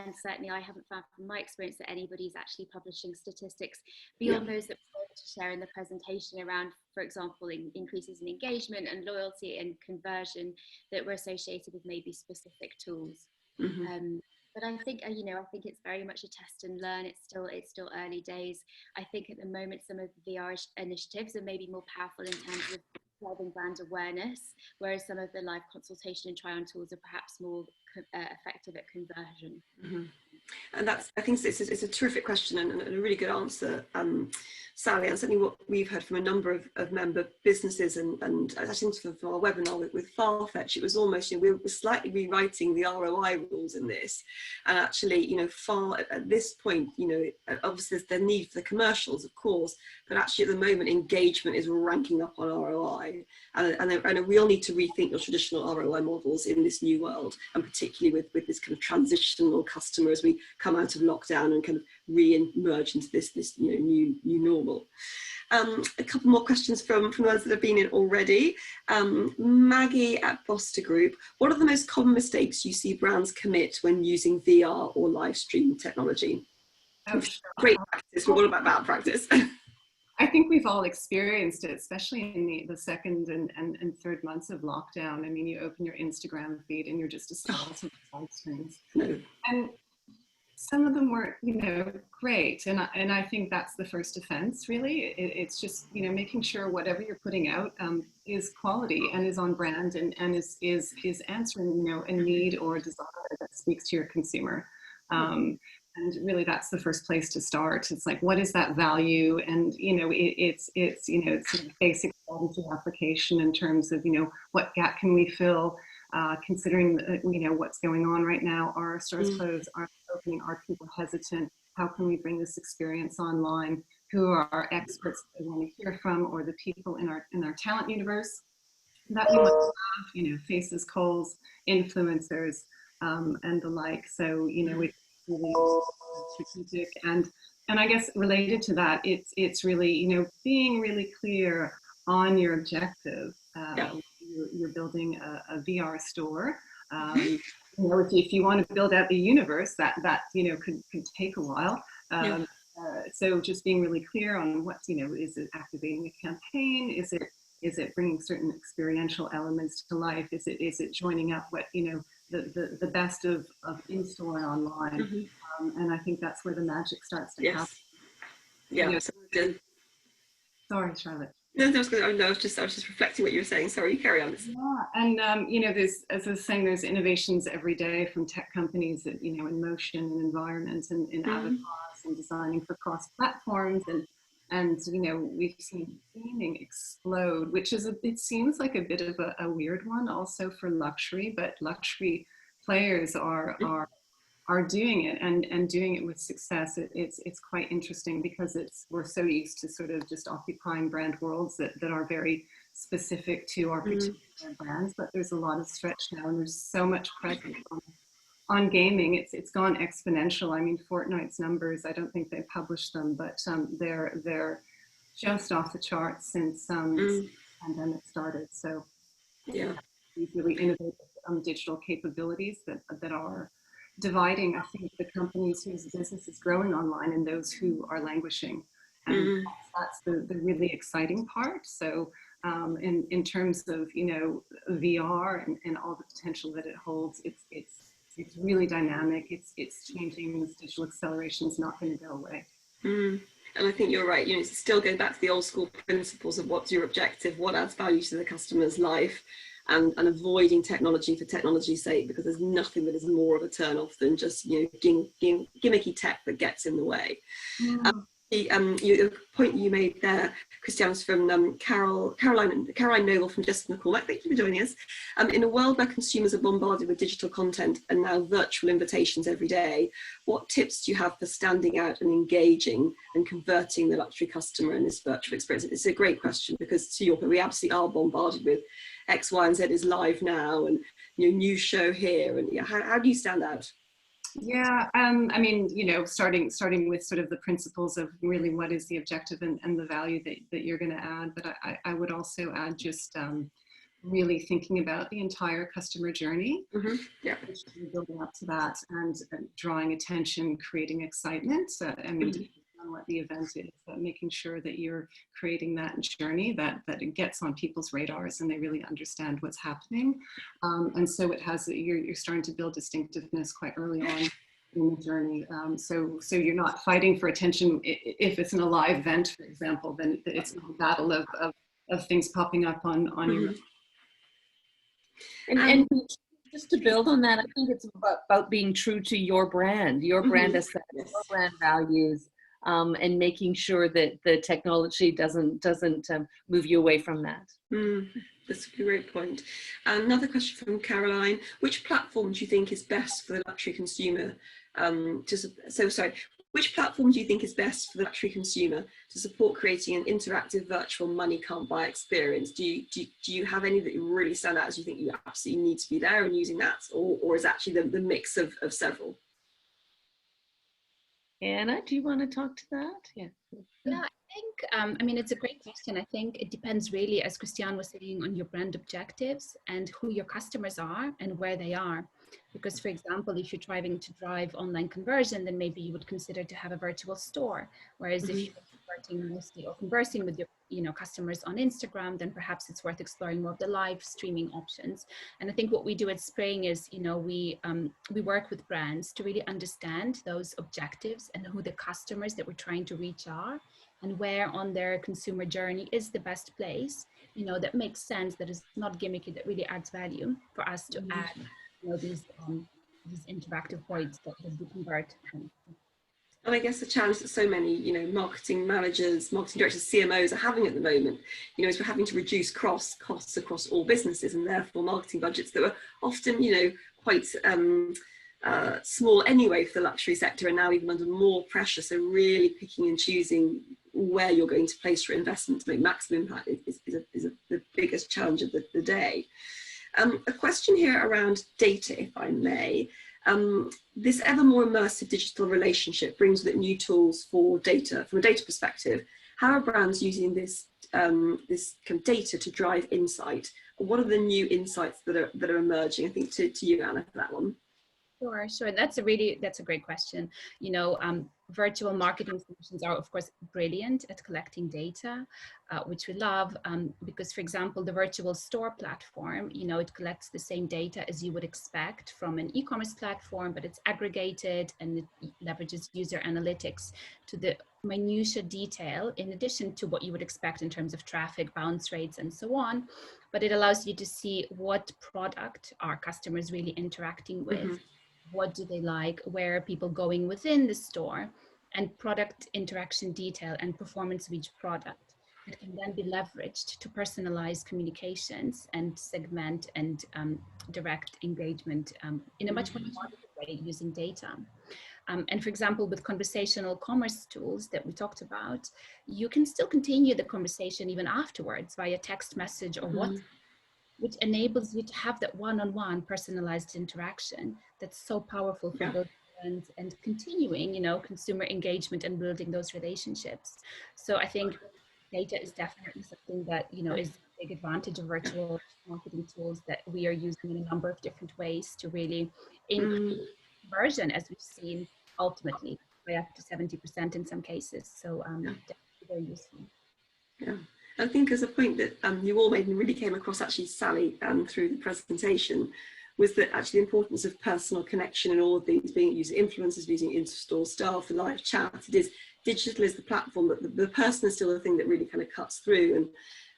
And certainly I haven't found from my experience that anybody's actually publishing statistics beyond those that we're able to share in the presentation around, for example, increases in engagement and loyalty and conversion that were associated with maybe specific tools. But I think, you know, I think it's very much a test and learn. It's still early days. I think at the moment, some of the VR initiatives are maybe more powerful in terms of driving brand awareness, whereas some of the live consultation and try-on tools are perhaps more effective at conversion. And I think it's a terrific question and a really good answer, Sally, and certainly what we've heard from a number of member businesses, and I think from our webinar with Farfetch, it was almost, you know, we were slightly rewriting the ROI rules in this, and actually, you know, at this point, you know, obviously there's the need for the commercials, of course, but actually at the moment engagement is ranking up on ROI, and we all need to rethink your traditional ROI models in this new world, and particularly with this kind of transitional customer as we come out of lockdown and kind of re-emerge into this you know, new normal. A couple more questions from those that have been in already. Maggie at Foster Group, what are the most common mistakes you see brands commit when using VR or live stream technology? Great practice, we're all about bad practice. I think we've all experienced it, especially in the second and third months of lockdown. I mean, you open your Instagram feed and you're just assaulted with side screens. And some of them were, you know, great. And I think that's the first offense, really. It's just, you know, making sure whatever you're putting out is quality and is on brand and is answering, you know, a need or a desire that speaks to your consumer. And really, that's the first place to start. It's like, what is that value? And, you know, it's you know, it's a basic strategy application in terms of, you know, what gap can we fill, considering, you know, what's going on right now. Are stores closed? Aren't opening? Are people hesitant? How can we bring this experience online? Who are our experts that we want to hear from, or the people in our talent universe that we want to have, you know, faces, calls, influencers, and the like. So, you know, it's really strategic, and I guess related to that, it's really, you know, being really clear on your objective. You're building a VR store. You know, if you want to build out the universe, that you know, could take a while. So just being really clear on what, you know, is it activating a campaign? Is it Is it bringing certain experiential elements to life? Is it joining up what, the best of in-store and online? And I think that's where the magic starts to happen. Yeah. Sorry, Charlotte. No, I was just reflecting what you were saying. Sorry, you carry on. Yeah, and there's, as I was saying, there's innovations every day from tech companies that, in motion and environment and in avatars and designing for cross platforms, and we've seen gaming explode, which is it seems like a bit of a weird one also for luxury, but luxury players are doing it and doing it with success. It's quite interesting because we're so used to sort of just occupying brand worlds that are very specific to our particular brands, but there's a lot of stretch now, and there's so much presence on gaming. It's gone exponential. I mean, Fortnite's numbers, I don't think they published them, but they're just off the charts since the pandemic started. So yeah, these really innovative digital capabilities that are dividing, I think, the companies whose business is growing online and those who are languishing. And that's the really exciting part. So in terms of, VR and all the potential that it holds, it's really dynamic. It's changing. This digital acceleration is not going to go away. And I think you're right. It's still going back to the old school principles of what's your objective, what adds value to the customer's life, and avoiding technology for technology's sake, because there's nothing that is more of a turn off than just gimmicky tech that gets in the way. The point you made there, Christiane, was from Caroline Noble from Just in the Call. Thank you for joining us. In a world where consumers are bombarded with digital content and now virtual invitations every day, what tips do you have for standing out and engaging and converting the luxury customer in this virtual experience? It's a great question, because to your point, we absolutely are bombarded with X, Y, and Z is live now, and new show here, and how do you stand out? Yeah, I mean, starting with sort of the principles of really what is the objective and the value that you're going to add. But I would also add just really thinking about the entire customer journey, building up to that, and drawing attention, creating excitement. Depending on what the event is, but making sure that you're creating that journey, that it gets on people's radars and they really understand what's happening. And so it has, you're starting to build distinctiveness quite early on in the journey. So you're not fighting for attention. If it's in a live event, for example, then it's a battle of things popping up on your. And just to build on that, I think it's about being true to your brand aesthetic, your brand values, and making sure that the technology doesn't move you away from that. That's a great point. Another question from Caroline: which platform do you think is best for the luxury consumer? Which platform do you think is best for the luxury consumer to support creating an interactive virtual money can't buy experience? Do you have any that really stand out as you think you absolutely need to be there and using that, or is actually the mix of several? Anna, do you want to talk to that? Yeah, I think, it's a great question. I think it depends really, as Christiane was saying, on your brand objectives and who your customers are and where they are. Because, for example, if you're trying to drive online conversion, then maybe you would consider to have a virtual store. Whereas if you're converting mostly or conversing with your customers on Instagram, then perhaps it's worth exploring more of the live streaming options. And I think what we do at Spring is, we work with brands to really understand those objectives and who the customers that we're trying to reach are, and where on their consumer journey is the best place, that makes sense, that is not gimmicky, that really adds value for us to add these interactive points that we convert. And I guess the challenge that so many, marketing managers, marketing directors, CMOs are having at the moment, is we're having to reduce costs across all businesses, and therefore marketing budgets that were often, quite small anyway for the luxury sector are now even under more pressure. So really picking and choosing where you're going to place your investment to make maximum impact is the biggest challenge of the day. A question here around data, if I may. This ever more immersive digital relationship brings with it new tools for data. From a data perspective, how are brands using this kind of data to drive insight? What are the new insights that are emerging? I think to you, Anna, for that one. Sure. That's a great question. virtual marketing solutions are, of course, brilliant at collecting data, which we love, because, for example, the virtual store platform, you know, it collects the same data as you would expect from an e-commerce platform, but it's aggregated and it leverages user analytics to the minutiae detail, in addition to what you would expect in terms of traffic, bounce rates, and so on. But it allows you to see what product are customers really interacting with, what do they like, where are people going within the store, and product interaction detail and performance of each product. It can then be leveraged to personalize communications and segment and direct engagement in a much more targeted way using data. And for example, with conversational commerce tools that we talked about, you can still continue the conversation even afterwards via text message or WhatsApp, which enables you to have that one-on-one personalized interaction that's so powerful for building and continuing, you know, consumer engagement and building those relationships. So I think data is definitely something that, you know, is a big advantage of virtual marketing tools that we are using in a number of different ways to really increase conversion, as we've seen ultimately by up to 70% in some cases. So definitely very useful. Yeah. I think as a point that you all made and really came across actually, Sally, through the presentation, was that actually the importance of personal connection and all of these being using influencers, using in-store staff, the live chat. It is digital is the platform, but the person is still the thing that really kind of cuts through.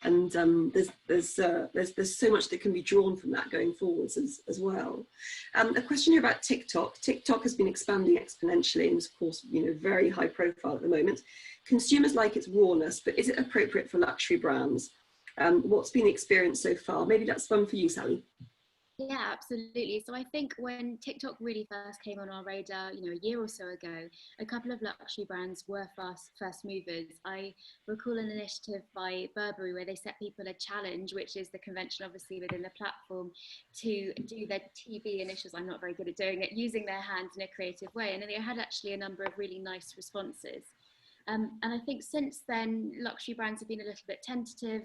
And there's so much that can be drawn from that going forwards as well. A question here about TikTok. TikTok has been expanding exponentially and is, of course, you know, very high profile at the moment. Consumers like its rawness, but is it appropriate for luxury brands? What's been the experience so far? Maybe that's fun for you, Sally. Yeah, absolutely. So I think when TikTok really first came on our radar, you know, a year or so ago, a couple of luxury brands were first movers. I recall an initiative by Burberry where they set people a challenge, which is the convention obviously within the platform, to do their TV initials. I'm not very good at doing it, using their hands in a creative way. And then they had actually a number of really nice responses. And I think since then, luxury brands have been a little bit tentative.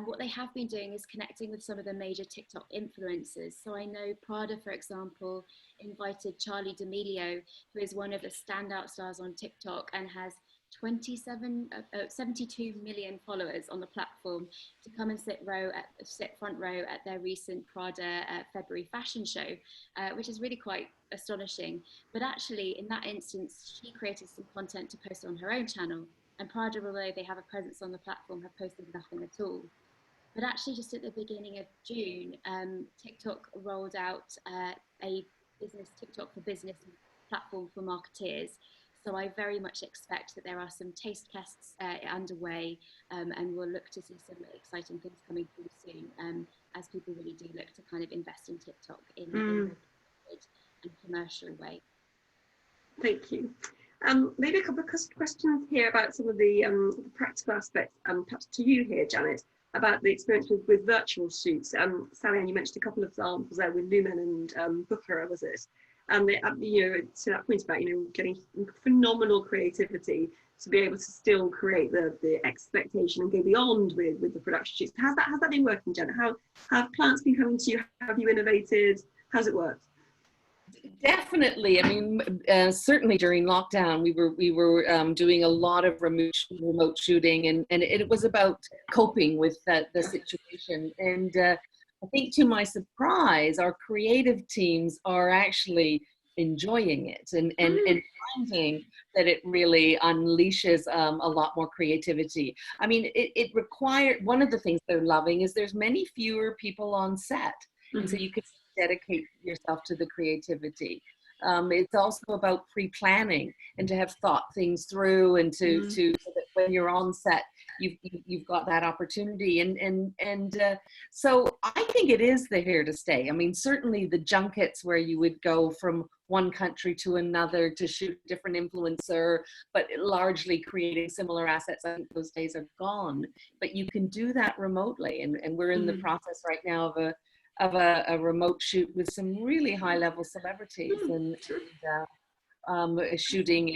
What they have been doing is connecting with some of the major TikTok influencers. So I know Prada, for example, invited Charli D'Amelio, who is one of the standout stars on TikTok and has 72 million followers on the platform, to come and sit front row at their recent Prada February fashion show, which is really quite astonishing. But actually, in that instance, she created some content to post on her own channel, and Prada, although they have a presence on the platform, have posted nothing at all. But actually, just at the beginning of June, TikTok rolled out a TikTok for business platform for marketeers. So I very much expect that there are some taste tests underway, and we'll look to see some exciting things coming through soon, as people really do look to kind of invest in TikTok in a good and commercial way. Thank you. Maybe a couple of questions here about some of the practical aspects, perhaps to you here, Janet, about the experience with virtual shoots. Sally, you mentioned a couple of examples there with Lumen and Booker, was it? And you know, to that point about, you know, getting phenomenal creativity to be able to still create the expectation and go beyond with the production shoots. How's that been working, Janet? How have clients been coming to you? Have you innovated? How's it worked? Definitely. I mean, certainly during lockdown, we were doing a lot of remote shooting, and it was about coping with the situation. And I think, to my surprise, our creative teams are actually enjoying it and finding that it really unleashes a lot more creativity. I mean, it required, one of the things they're loving is there's many fewer people on set, and so you can dedicate yourself to the creativity. It's also about pre-planning and to have thought things through, and to so that when you're on set, you've got that opportunity. And so I think it is here to stay. I mean, certainly the junkets where you would go from one country to another to shoot a different influencer, but largely creating similar assets, I think those days are gone. But you can do that remotely, and we're in the process right now of a remote shoot with some really high-level celebrities, and shooting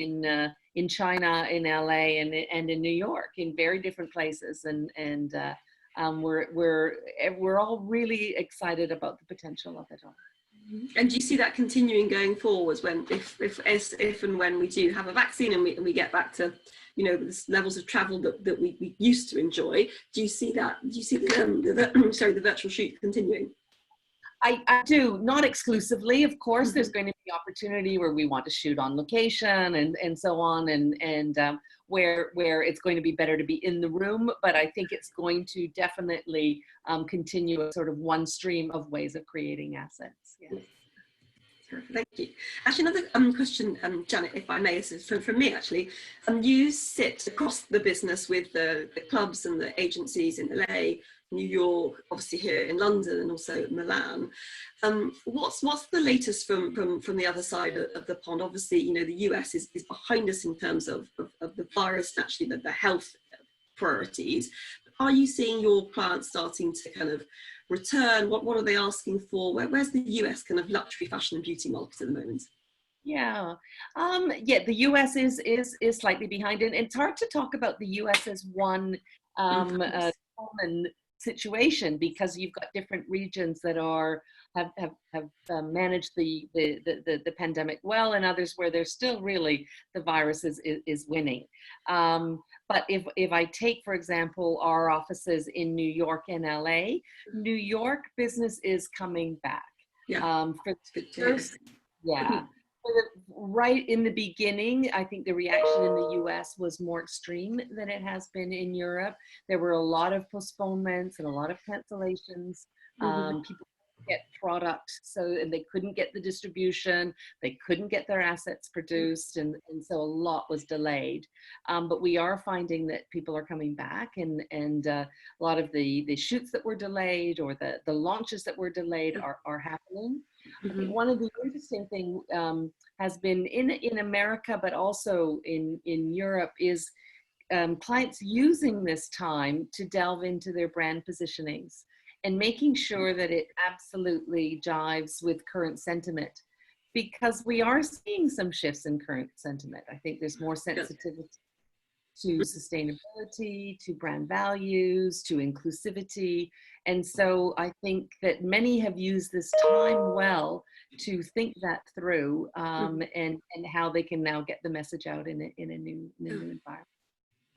in China, in LA, and in New York, in very different places, and we're all really excited about the potential of it all. And do you see that continuing going forwards when, if and when we do have a vaccine and we get back to, you know, the levels of travel that we used to enjoy? Do you see that? Do you see the virtual shoot continuing? I do, not exclusively, of course. There's going to be opportunity where we want to shoot on location and so on, and where it's going to be better to be in the room. But I think it's going to definitely continue a sort of one stream of ways of creating assets. Yes. Thank you. Actually, another question, Janet, if I may, this is from me actually. You sit across the business with the clubs and the agencies in LA, New York, obviously here in London, and also Milan. What's the latest from the other side of the pond? Obviously, you know, the US is behind us in terms of the virus and actually the health priorities. Are you seeing your clients starting to kind of return? What are they asking for? Where's the US kind of luxury fashion and beauty market at the moment? Yeah, the US is slightly behind, and it's hard to talk about the US as one common situation, because you've got different regions that have managed the pandemic well, and others where there's still really the virus is winning. But if I take, for example, our offices in New York and LA, New York business is coming back. Yeah. Right in the beginning, I think the reaction in the US was more extreme than it has been in Europe. There were a lot of postponements and a lot of cancellations. People couldn't get product, and they couldn't get the distribution, they couldn't get their assets produced, and so a lot was delayed. But we are finding that people are coming back, and a lot of the shoots that were delayed, or the launches that were delayed, are happening. I think one of the interesting things has been in America, but also in Europe, is clients using this time to delve into their brand positionings and making sure that it absolutely jives with current sentiment, because we are seeing some shifts in current sentiment. I think there's more sensitivity to sustainability, to brand values, to inclusivity. And so I think that many have used this time well to think that through, and how they can now get the message out in a new environment.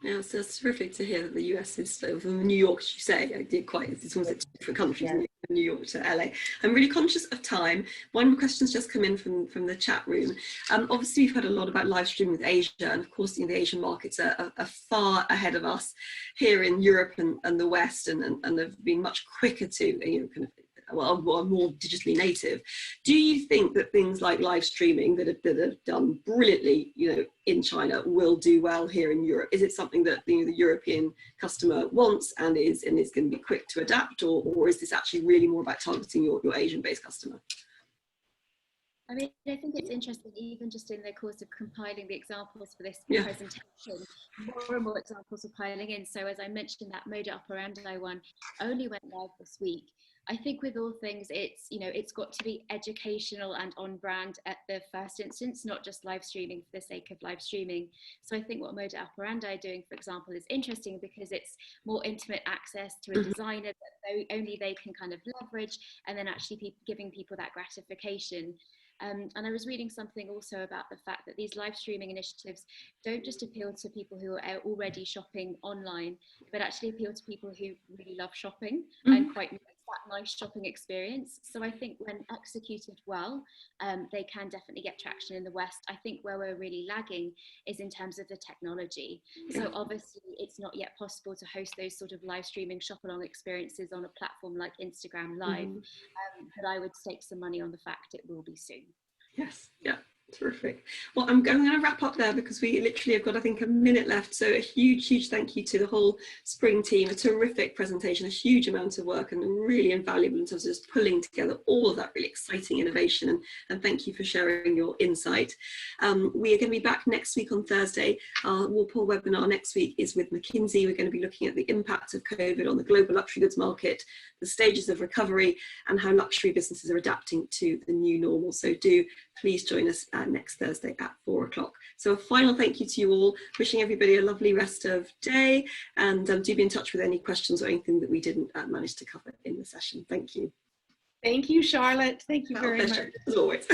Yeah, so it's terrific to hear that the US is from New York, as you say. I did it's almost different countries, yeah. New York to LA. I'm really conscious of time. One question's just come in from the chat room. Obviously, we've heard a lot about live streaming with Asia, and of course, you know, the Asian markets are far ahead of us here in Europe and the West, and have been much quicker to, you know, kind of, well, more digitally native. Do you think that things like live streaming that have done brilliantly, you know, in China will do well here in Europe? Is it something that the European customer wants and is going to be quick to adapt, or is this actually really more about targeting your Asian-based customer? I mean, I think it's interesting, even just in the course of compiling the examples for this presentation, more and more examples are piling in. So as I mentioned, that Moda Operandi one only went live this week. I think with all things, it's, you know, it's got to be educational and on brand at the first instance, not just live streaming for the sake of live streaming. So I think what Moda Operandi are doing, for example, is interesting because it's more intimate access to a designer that only they can kind of leverage, and then actually giving people that gratification. And I was reading something also about the fact that these live streaming initiatives don't just appeal to people who are already shopping online, but actually appeal to people who really love shopping and quite that nice shopping experience. So I think when executed well, they can definitely get traction in the West. I think where we're really lagging is in terms of the technology. So obviously it's not yet possible to host those sort of live streaming shop along experiences on a platform like Instagram Live, but I would stake some money on the fact it will be soon. Yes, yeah. Terrific. Well, I'm going to wrap up there because we literally have got, I think, a minute left. So a huge thank you to the whole Spring team. A terrific presentation, a huge amount of work, and really invaluable in terms of just pulling together all of that really exciting innovation. And thank you for sharing your insight. We are going to be back next week on Thursday. Our Walpole webinar next week is with McKinsey. We're going to be looking at the impact of COVID on the global luxury goods market, the stages of recovery, and how luxury businesses are adapting to the new normal. So do please join us next Thursday at 4 o'clock. So a final thank you to you all, wishing everybody a lovely rest of day, and do be in touch with any questions or anything that we didn't manage to cover in the session. Thank you. Thank you, Charlotte. Thank you very much. As always.